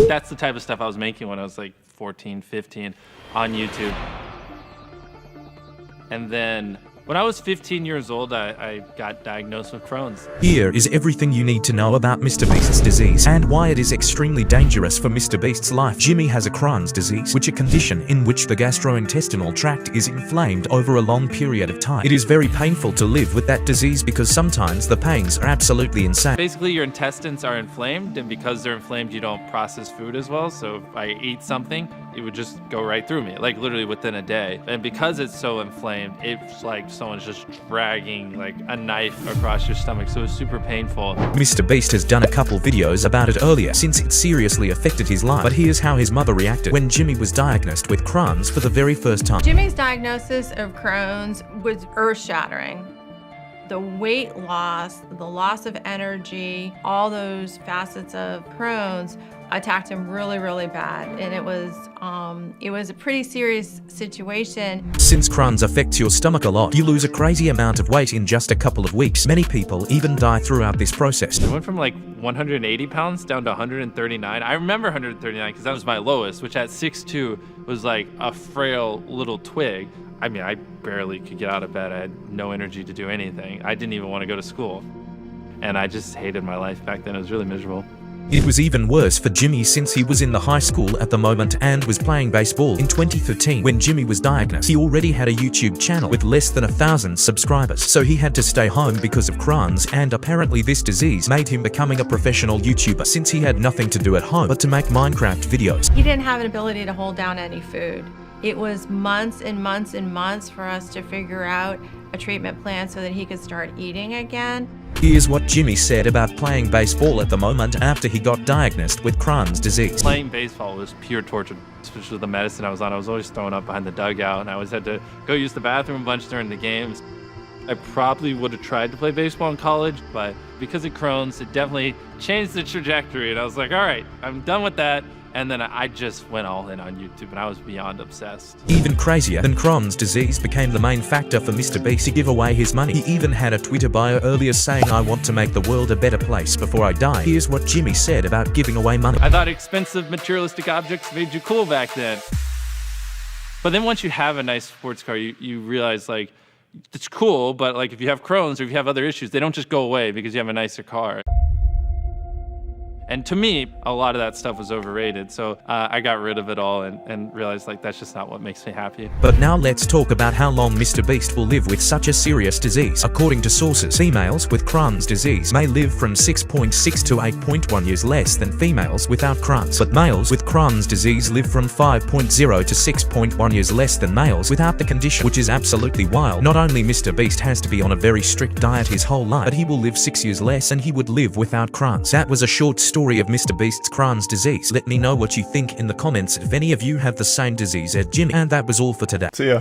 That's the type of stuff I was making when I was like 14, 15 on YouTube. And then when I was 15 years old, I got diagnosed with Crohn's. Here is everything you need to know about MrBeast's disease and why it is extremely dangerous for MrBeast's life. Jimmy has a Crohn's disease, which is a condition in which the gastrointestinal tract is inflamed over a long period of time. It is very painful to live with that disease because sometimes the pains are absolutely insane. Basically, your intestines are inflamed, and because they're inflamed, you don't process food as well. So if I eat something, it would just go right through me, like literally within a day. And because it's so inflamed, it's like someone's just dragging like a knife across your stomach, so it's super painful. MrBeast has done a couple videos about it earlier since it seriously affected his life, but here's how his mother reacted when Jimmy was diagnosed with Crohn's for the very first time. Jimmy's diagnosis of Crohn's was earth-shattering. The weight loss, the loss of energy, all those facets of Crohn's attacked him really, really bad. And it was a pretty serious situation. Since Crohn's affects your stomach a lot, you lose a crazy amount of weight in just a couple of weeks. Many people even die throughout this process. I went from like 180 pounds down to 139. I remember 139 because that was my lowest, which at 6'2" was like a frail little twig. I mean, I barely could get out of bed. I had no energy to do anything. I didn't even want to go to school. And I just hated my life back then. It was really miserable. It was even worse for Jimmy since he was in the high school at the moment and was playing baseball. In 2013, when Jimmy was diagnosed, he already had a YouTube channel with less than 1,000 subscribers. So he had to stay home because of Crohn's, and apparently this disease made him becoming a professional YouTuber since he had nothing to do at home but to make Minecraft videos. He didn't have an ability to hold down any food. It was months and months and months for us to figure out a treatment plan so that he could start eating again. Here's what Jimmy said about playing baseball at the moment after he got diagnosed with Crohn's disease. Playing baseball was pure torture, especially with the medicine I was on. I was always thrown up behind the dugout, and I always had to go use the bathroom a bunch during the games. I probably would have tried to play baseball in college, but because of Crohn's, it definitely changed the trajectory, and I was like, all right, I'm done with that. And then I just went all in on YouTube, and I was beyond obsessed. Even crazier than Crohn's disease became the main factor for MrBeast to give away his money. He even had a Twitter bio earlier saying, "I want to make the world a better place before I die." Here's what Jimmy said about giving away money. I thought expensive materialistic objects made you cool back then. But then once you have a nice sports car, you realize like, it's cool, but like if you have Crohn's or if you have other issues, they don't just go away because you have a nicer car. And to me, a lot of that stuff was overrated. So I got rid of it all and realized like that's just not what makes me happy. But now let's talk about how long MrBeast will live with such a serious disease. According to sources, females with Crohn's disease may live from 6.6 to 8.1 years less than females without Crohn's. But males with Crohn's disease live from 5.0 to 6.1 years less than males without the condition, which is absolutely wild. Not only MrBeast has to be on a very strict diet his whole life, but he will live 6 years less and he would live without Crohn's. That was a short story of MrBeast's Crohn's disease. Let me know what you think in the comments if any of you have the same disease as Jimmy. And that was all for today. See ya.